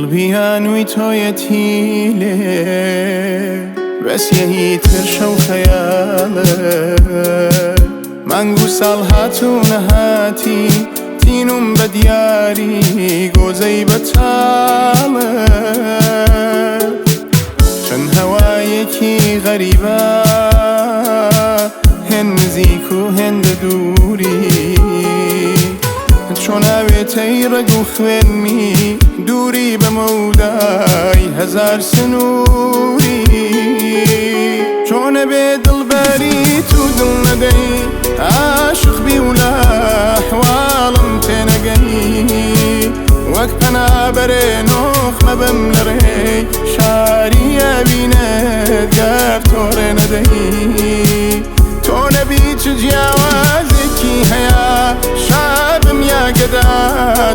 دڵبیانووی تۆیەتی لێ بەسیەهی ترشە و خەیاڵە مانگ و ساڵ هاتوو نەهاتی تینوم بە دیاری گۆزەی بەتاڵە چەند هەوایەکی غەریبە هێن نزیک و هێندە دووری چۆن ئاوێتەی ڕەگ و خوێنمی دووری بەمەودای هەزار سنووری چۆنە بێ دڵبەری تو دڵ نەدەی عاشق بی و لە ئەحواڵم تێنەگەی وەک پەنابەرێ نۆخ مەبەم لە ڕێی شاری ئەبینێت گەر تۆ ڕێ نەدەی تۆ نەبی چ جیاوازێکی هەیە شابم یا گەدا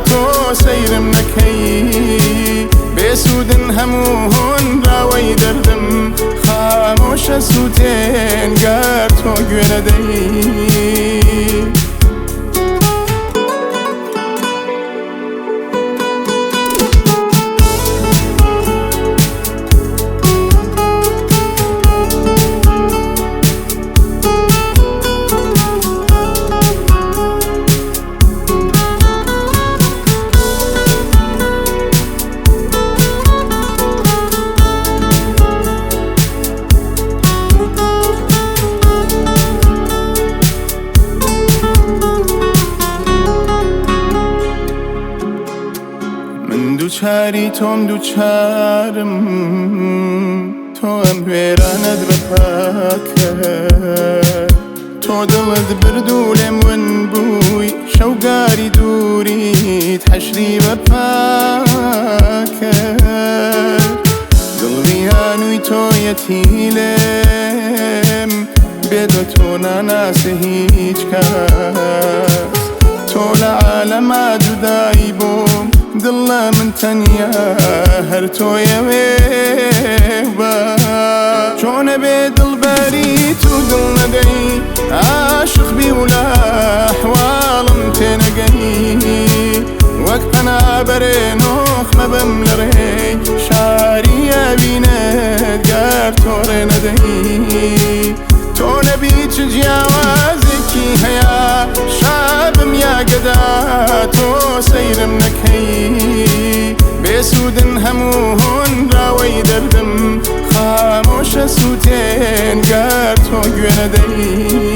تۆ سەیرم نەکەی بێسوودن هەموو هۆنراوەی دەردم خامۆشە سووتێن گەر تۆ گوێ نەدەی دووچاری تۆم دووچارم تۆ ئەم وێرانەت بەپاکە تۆ دڵت بردوو لێم ون بووی شەوگاری دووریت حەشری بەپاکە دڵبیانووی تۆیەتی لێم بێدە تۆ ناناسە هیچ کەس تۆ لە عالەما جودایی بۆم دڵە من تەنیا هەر تۆیەوێ بە چۆنە بێ دڵبەری تو دڵ نەدەی عاشق بی و لە ئەحواڵم تێنەگەی وەک پەنابەرێ نۆخ مەبەم لە ڕێی شاری ئەبینێت گەر تۆ ڕێ نەدەی تۆ نەبی چ جیاوازێکی هەیە شابم یا گەدا تۆ سەیرم نەکەی بێسوودن هەموو هۆنراوەی دەردم خامۆشە سووتێن گەر تۆ گوێ نەدەی